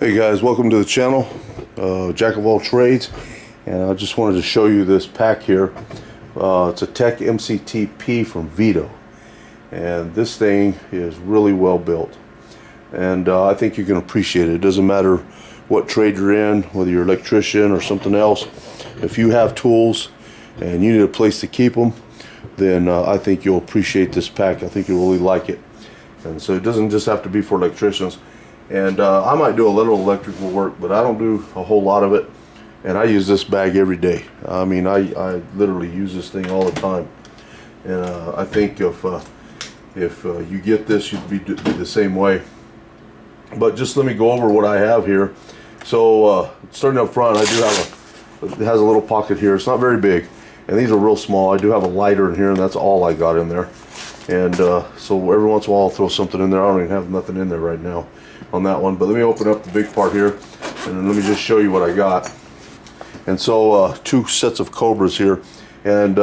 Hey guys, welcome to the channel, Jack of all trades, and I just wanted to show you this pack here. It's a Tech MCTP from Veto, and this thing is really well built, and I think you can appreciate it. It doesn't matter what trade you're in, whether you're an electrician or something else. If you have tools and you need a place to keep them, then I think you'll appreciate this pack. I think you'll really like it. And so it doesn't just have to be for electricians. And I might do a little electrical work, but I don't do a whole lot of it. And I use this bag every day. I mean, I literally use this thing all the time. And I think if you get this, you'd be the same way. But just let me go over what I have here. So starting up front, I do have it has a little pocket here. It's not very big, and these are real small. I do have a lighter in here, and that's all I got in there. And so every once in a while I'll throw something in there. I don't even have nothing in there right now on that one, but let me open up the big part here and then let me just show you what I got. And so two sets of Cobras here, and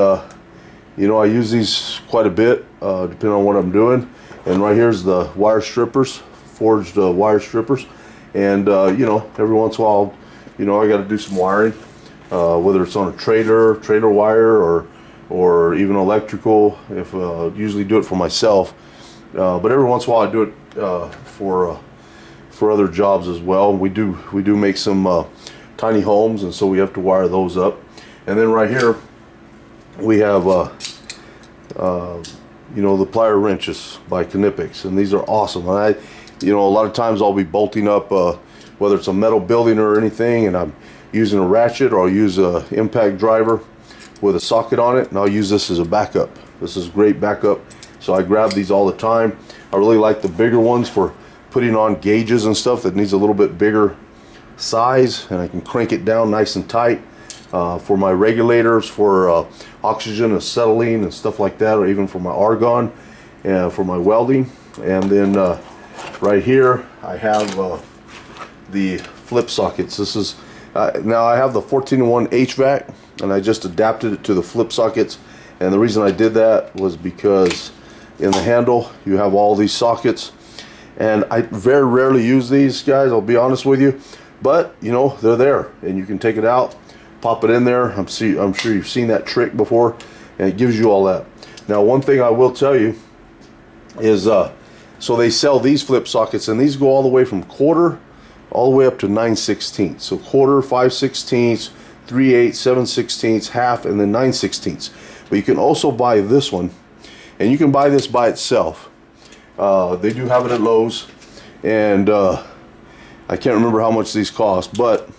you know, I use these quite a bit depending on what I'm doing. And right here's the wire strippers, forged wire strippers, and you know, every once in a while, you know, I got to do some wiring, whether it's on a trailer wire or even electrical. If usually do it for myself, but every once in a while I do it for other jobs as well. We do make some tiny homes, and so we have to wire those up. And then right here we have you know, the plier wrenches by Knipex, and these are awesome. And you know, a lot of times I'll be bolting up whether it's a metal building or anything, and I'm using a ratchet, or I'll use a impact driver with a socket on it, and I'll use this as a backup. This is great backup, so I grab these all the time. I really like the bigger ones for putting on gauges and stuff that needs a little bit bigger size, and I can crank it down nice and tight for my regulators, for oxygen, acetylene and stuff like that, or even for my argon and for my welding. And then right here I have the flip sockets. This is now I have the 14-in-1 HVAC, and I just adapted it to the flip sockets. And the reason I did that was because in the handle you have all these sockets, and I very rarely use these, guys, I'll be honest with you, but you know, they're there and you can take it out, pop it in there. I'm sure you've seen that trick before, and it gives you all that. Now, one thing I will tell you is so they sell these flip sockets, and these go all the way from quarter all the way up to 9/16. So quarter, 5/16, 3/8, 7/16, half, and then 9/16. But you can also buy this one, and you can buy this by itself. They do have it at Lowe's, and I can't remember how much these cost, but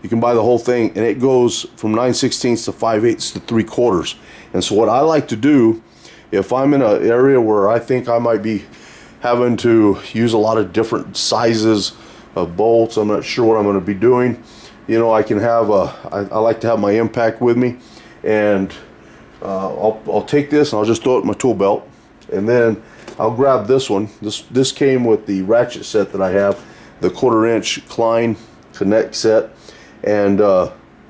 you can buy the whole thing, and it goes from 9/16 to 5/8 to 3/4. And so what I like to do, if I'm in an area where I think I might be having to use a lot of different sizes of bolts, I'm not sure what I'm going to be doing, you know, I can have I like to have my impact with me, and I'll take this and I'll just throw it in my tool belt, and then I'll grab this one. This came with the ratchet set that I have, the 1/4-inch Klein Connect set, and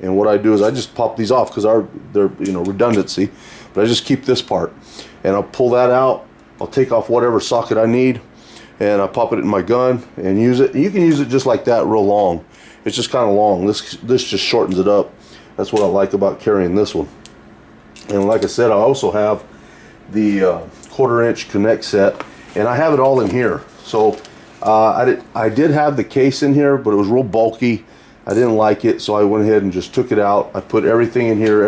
what I do is I just pop these off because they're you know, redundancy, but I just keep this part, and I'll pull that out. I'll take off whatever socket I need, and I pop it in my gun and use it. You can use it just like that, real long. It's just kind of long. This just shortens it up. That's what I like about carrying this one. And like I said, I also have the 1/4-inch Connect set, and I have it all in here. So I did have the case in here, but it was real bulky. I didn't like it, so I went ahead and just took it out. I put everything in here,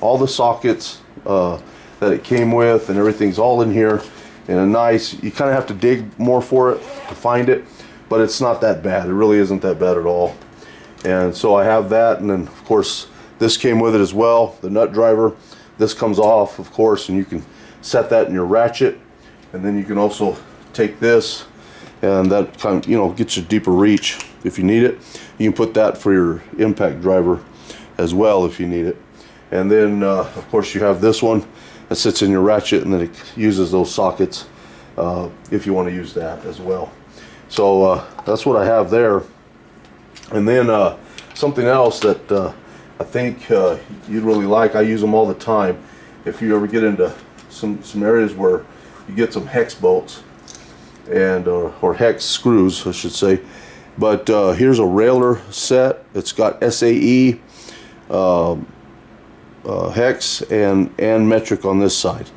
all the sockets that it came with, and everything's all in here in a nice, you kind of have to dig more for it to find it, but it's not that bad. It really isn't that bad at all. And so I have that, and then of course this came with it as well, the nut driver. This comes off, of course, and you can set that in your ratchet, and then you can also take this, and that kind of, you know, gets you deeper reach if you need it. You can put that for your impact driver as well if you need it. And then of course you have this one that sits in your ratchet, and then it uses those sockets if you want to use that as well. So that's what I have there. And then something else that I think you'd really like, I use them all the time. If you ever get into some areas where you get some hex bolts, and or hex screws, I should say, But here's a railer set. It's got SAE, hex, and metric on this side.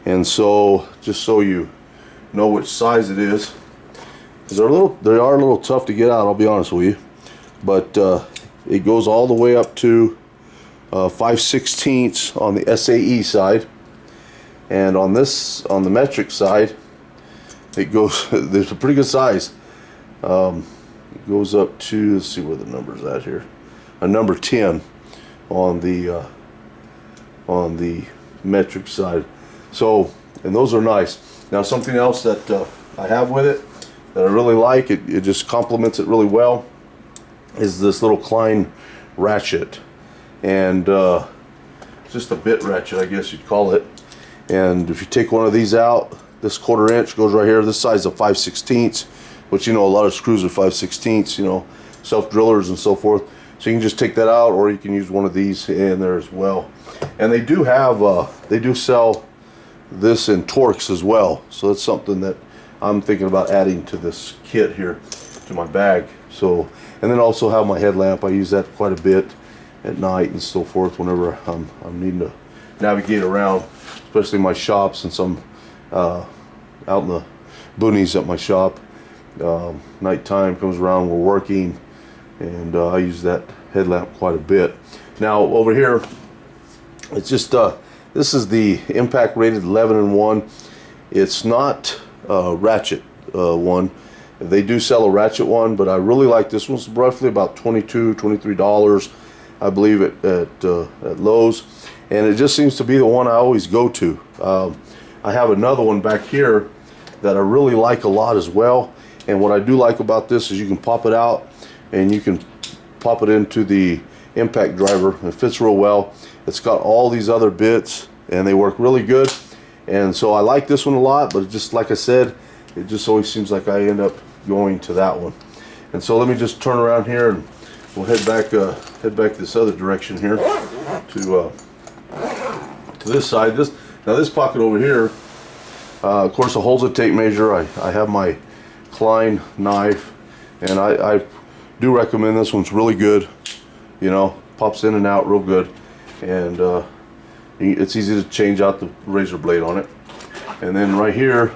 And so, just so you know which size it is, because they are a little tough to get out, I'll be honest with you. But it goes all the way up to 5/16 on the SAE side, and on the metric side, it goes. There's a pretty good size. It goes up to, let's see where the number's at here, a number 10 on the metric side. So, and those are nice. Now, something else that I have with it that I really like, it just complements it really well, is this little Klein ratchet. And just a bit ratchet, I guess you'd call it. And if you take one of these out, this 1/4 inch goes right here. This size is 5/16, which, you know, a lot of screws are 5/16, you know, self drillers and so forth. So you can just take that out, or you can use one of these in there as well. And they do have, they do sell this in Torx as well. So that's something that I'm thinking about adding to this kit here, to my bag. So, and then also have my headlamp. I use that quite a bit at night and so forth whenever I'm needing to navigate around, especially my shop, since I'm out in the boonies at my shop. Nighttime comes around, we're working, and I use that headlamp quite a bit. Now over here, it's just this is the impact rated 11-in-1. It's not ratchet one. They do sell a ratchet one, but I really like this one. It's roughly about $22, $23, I believe, at Lowe's, and it just seems to be the one I always go to. I have another one back here that I really like a lot as well. And what I do like about this is you can pop it out and you can pop it into the impact driver. It fits real well. It's got all these other bits and they work really good. And so I like this one a lot, but just like I said, it just always seems like I end up going to that one. And so let me just turn around here and we'll head back this other direction here to this side. Now this pocket over here, of course, it holds a tape measure. I have my Klein knife, and I do recommend this one's really good. You know, pops in and out real good, and it's easy to change out the razor blade on it. And then right here,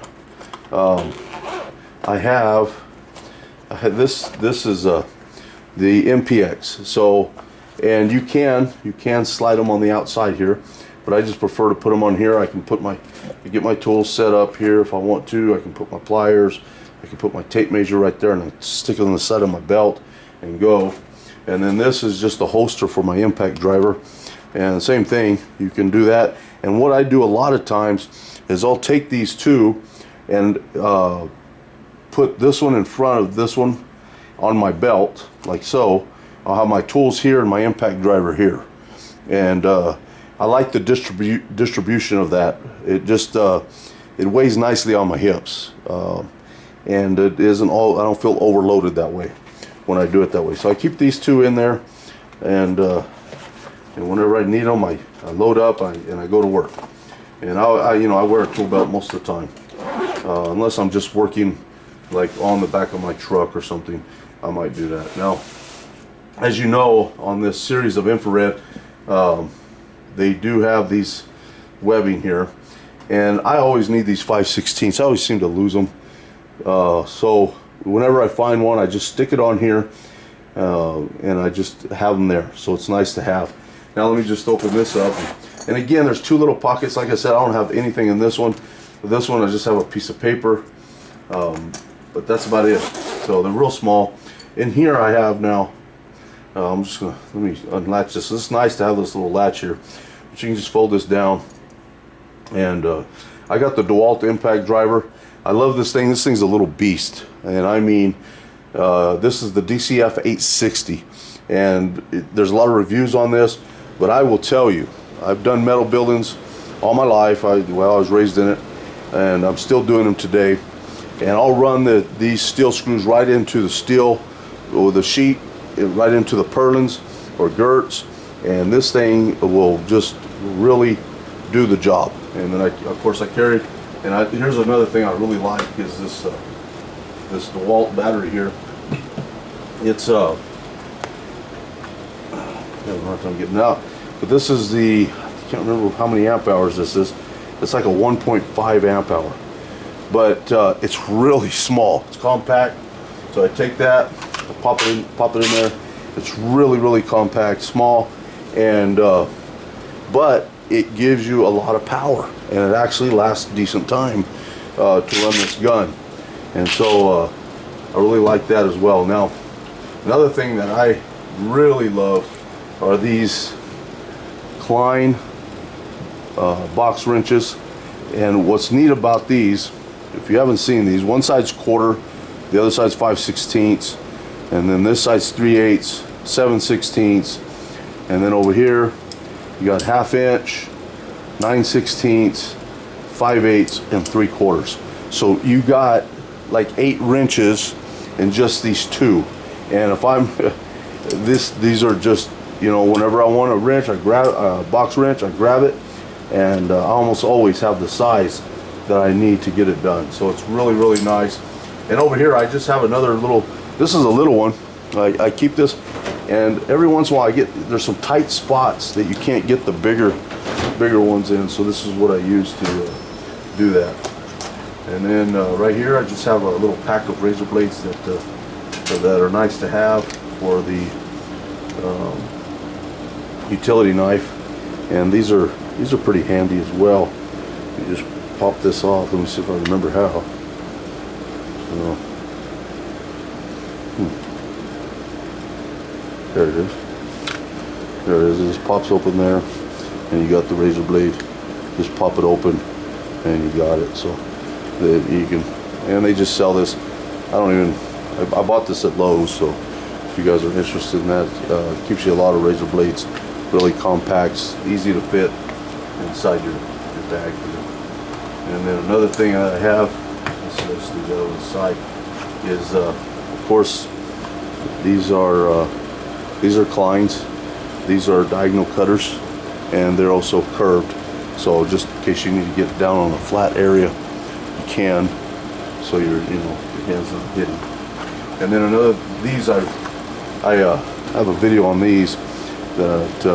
I had this. This is the MPX. So, and you can slide them on the outside here, but I just prefer to put them on here. I can get my tools set up here if I want to. I can put my pliers. I can put my tape measure right there and I stick it on the side of my belt and go. And then this is just a holster for my impact driver. And the same thing, you can do that. And what I do a lot of times is I'll take these two and put this one in front of this one on my belt, like so. I'll have my tools here and my impact driver here. And I like the distribution of that. It just it weighs nicely on my hips, and it isn't all. I don't feel overloaded that way when I do it that way. So I keep these two in there, and whenever I need them, I load up and I go to work. And I wear a tool belt most of the time, unless I'm just working like on the back of my truck or something. I might do that. Now, as you know, on this series of infrared, they do have these webbing here, and I always need these 5/16. I always seem to lose them. So whenever I find one, I just stick it on here, and I just have them there. So it's nice to have. Now let me just open this up. And again, there's two little pockets. Like I said, I don't have anything in this one. With this one, I just have a piece of paper, but that's about it. So they're real small. In here, I have now. I'm just gonna let me unlatch this. It's nice to have this little latch here, but you can just fold this down. And I got the DeWalt impact driver. I love this thing. This thing's a little beast, and I mean, this is the DCF 860, and there's a lot of reviews on this. But I will tell you, I've done metal buildings all my life. I was raised in it, and I'm still doing them today. And I'll run these steel screws right into the steel or the sheet, right into the purlins or girts, and this thing will just really do the job. And then of course I carry, and here's another thing I really like is this DeWalt battery here. it's I'm having a hard time getting out, but this is the, I can't remember how many amp hours this is. It's like a 1.5 amp hour, but it's really small. It's compact, so I take that, I pop it in there. It's really compact, small, and but it gives you a lot of power, and it actually lasts a decent time to run this gun. And so I really like that as well. Now, another thing that I really love are these Klein box wrenches. And what's neat about these, if you haven't seen these, one side's quarter, the other side's 5/16, and then this side's 3/8, 7/16, and then over here you got 1/2 inch, 9/16, 5/8, and 3/4. So you got like 8 wrenches in just these two. And if I'm these are just, you know, whenever I want a wrench, I grab a box wrench, I grab it, and I almost always have the size that I need to get it done. So it's really nice. And over here I just have another little, this is a little one. I keep this, and every once in a while there's some tight spots that you can't get the bigger ones in, so this is what I use to do that. And then right here I just have a little pack of razor blades that are nice to have for the utility knife, and these are pretty handy as well. You just pop this off. Let me see if I remember how. So, there it is. There it is. It just pops open there, and you got the razor blade. Just pop it open, and you got it. So that you can, and they just sell this. I bought this at Lowe's, so if you guys are interested in that, it keeps you a lot of razor blades. Really compact, easy to fit inside your bag here. And then another thing that I have, let's do that on the side, is of course these are Kleins. These are diagonal cutters, and they're also curved. So just in case you need to get down on a flat area, you can. So your hands not hitting. And then these I have a video on these that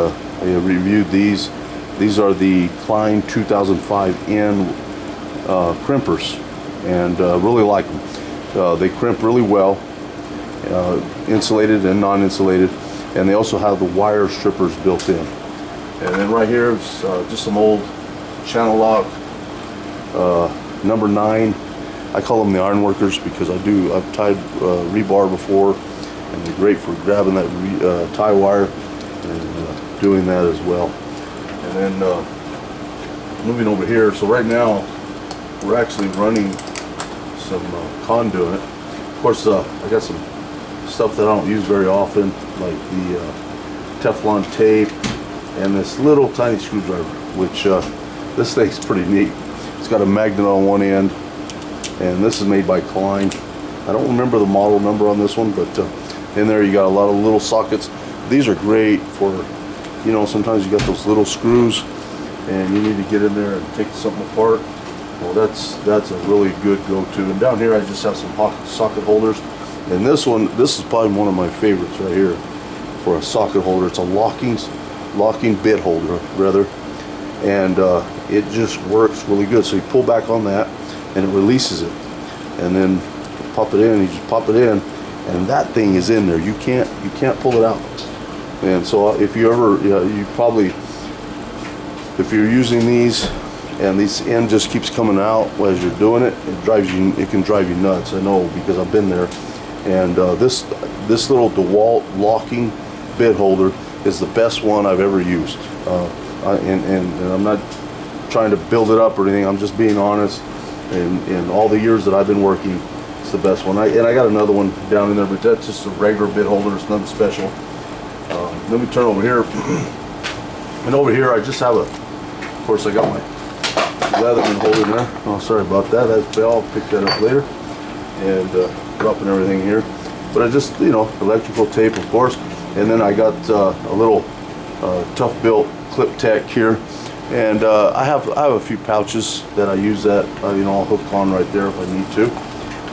I reviewed these. These are the Klein 2005N crimpers, and really like them. They crimp really well, insulated and non-insulated, and they also have the wire strippers built in. And then right here is just some old channel lock number 9. I call them the iron workers because I've tied rebar before, and they're great for grabbing that tie wire and doing that as well. And then moving over here, so right now we're actually running some conduit. Of course, I got some stuff that I don't use very often, like the Teflon tape and this little tiny screwdriver, which this thing's pretty neat. It's got a magnet on one end, and this is made by Klein. I don't remember the model number on this one, but in there you got a lot of little sockets. These are great for, sometimes you got those little screws and you need to get in there and take something apart. Well, that's a really good go-to. And down here I just have some socket holders, and this is probably one of my favorites right here for a socket holder. It's a locking bit holder rather, and it just works really good. So you pull back on that and it releases it, and then pop it in. You just pop it in, and that thing is in there. You can't pull it out. And so if you ever, if you're using these and this end just keeps coming out as you're doing it, it can drive you nuts. I know, because I've been there. And this little DeWalt locking bit holder is the best one I've ever used. And I'm not trying to build it up or anything. I'm just being honest. In all the years that I've been working, it's the best one. And I got another one down in there, but that's just a regular bit holder. It's nothing special. Let me turn over here. And over here I just have of course I got my Leatherman holder in there. Oh, sorry about that. I'll pick that up later and dropping everything here. But I just, electrical tape, of course. And then I got a little Tough Built clip tech here. And I have a few pouches that I use that I'll hook on right there if I need to.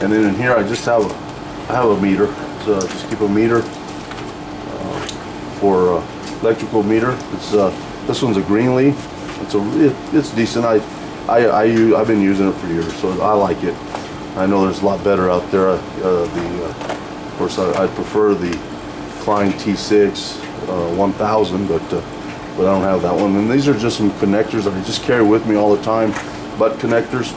And then in here I just have a meter, just keep a meter for electrical meter. It's this one's a Greenlee. It's decent. I've been using it for years, so I like it. I know there's a lot better out there. Of course, I prefer the Klein T6 1000, but I don't have that one. And these are just some connectors that I just carry with me all the time, butt connectors,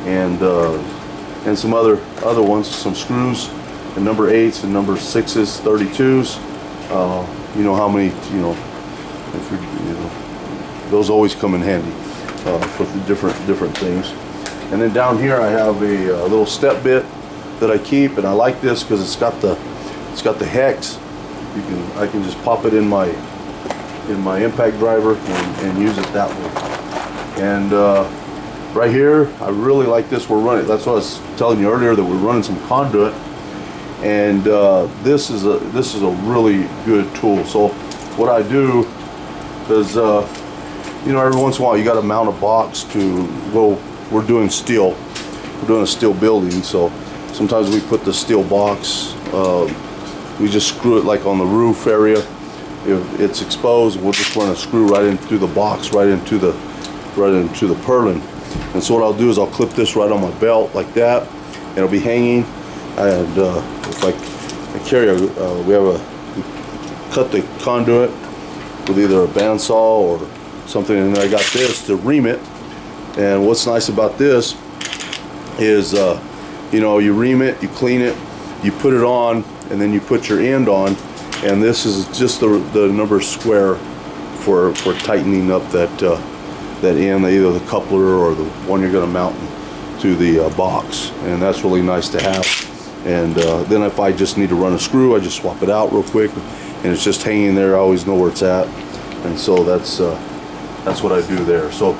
and some other ones, some screws, and number 8s and number 6s, 32s. You know how many, if you're, those always come in handy for the different things. And then down here I have a little step bit that I keep, and I like this because it's got the hex. I can just pop it in my impact driver and use it that way. And right here, I really like this. We're running. That's what I was telling you earlier, that we're running some conduit, and this is a really good tool. So what I do is, every once in a while you got to mount a box to go. We're doing steel. We're doing a steel building, so sometimes we put the steel box. We just screw it like on the roof area. If it's exposed, we'll just run a screw right in through the box, right into the purlin. And so what I'll do is I'll clip this right on my belt like that, and it'll be hanging. And if I carry we cut the conduit with either a bandsaw or something, and I got this to ream it. And what's nice about this is, you ream it, you clean it, you put it on, and then you put your end on, and this is just the number square for tightening up that end, either the coupler or the one you're going to mount to the box, and that's really nice to have. And then if I just need to run a screw, I just swap it out real quick, and it's just hanging there. I always know where it's at, and so that's what I do there. So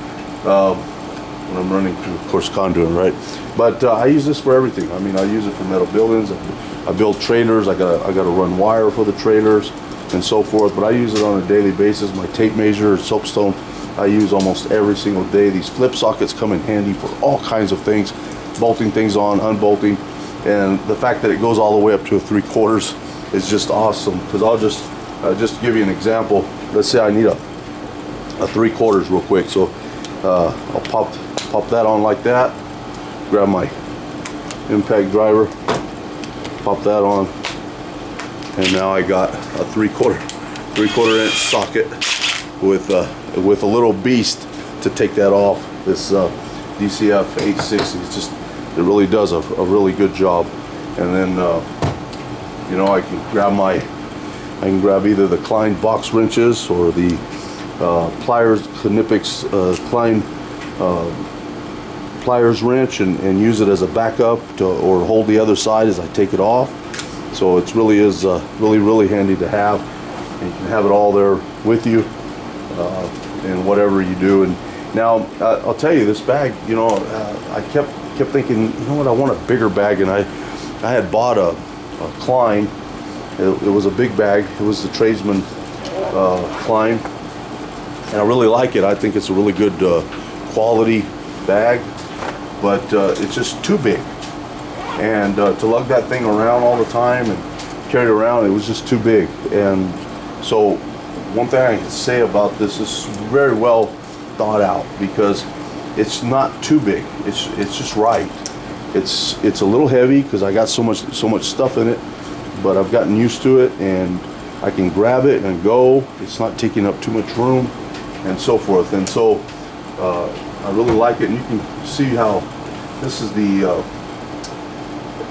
when I'm running through, of course, conduit, right? But I use this for everything. I mean, I use it for metal buildings. I build trailers. I gotta run wire for the trailers and so forth. But I use it on a daily basis. My tape measure, soapstone, I use almost every single day. These flip sockets come in handy for all kinds of things, bolting things on, unbolting, and the fact that it goes all the way up to a 3/4 is just awesome. Because I'll just give you an example. Let's say I need a 3/4 real quick. So I'll pop that on like that. Grab my impact driver, pop that on, and now I got a 3/4 inch socket with a little beast to take that off. This DCF 860, it really does a really good job. And then I can grab either the Klein box wrenches or the pliers, Knipex Klein pliers wrench, and use it as a backup or hold the other side as I take it off. So it really is really handy to have, and you can have it all there with you in whatever you do. And now I'll tell you, this bag, I kept thinking, I want a bigger bag, and I had bought a Klein. It was a big bag. It was the Tradesman Klein, and I really like it. I think it's a really good quality bag, but it's just too big, and to lug that thing around all the time and carry it around, it was just too big. And so one thing I can say about this is very well thought out, because it's not too big. It's just right. It's a little heavy because I got so much stuff in it, but I've gotten used to it, and I can grab it and go. It's not taking up too much room and so forth. And so I really like it. And you can see how this is the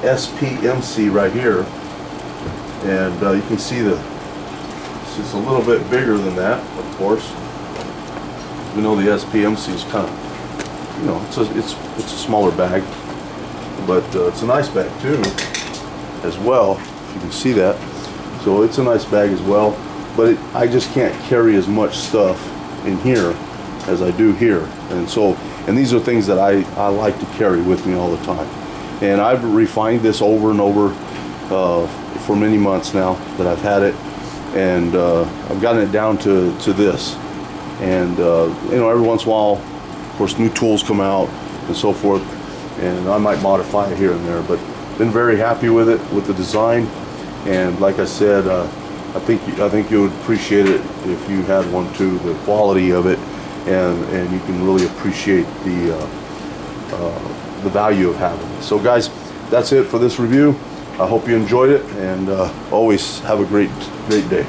SPMC right here, and you can see it's a little bit bigger than that, of course. We know the SPMC is kind of, it's a smaller bag, but it's a nice bag too, as well. If you can see that, so it's a nice bag as well. But I just can't carry as much stuff in here as I do here, and these are things that I like to carry with me all the time. And I've refined this over and over for many months now that I've had it, and I've gotten it down to this. And every once in a while, of course, new tools come out and so forth, and I might modify it here and there. But been very happy with it, with the design, and like I said, I think you would appreciate it if you had one too. The quality of it, and you can really appreciate the value of having it. So guys, that's it for this review. I hope you enjoyed it, and always have a great day.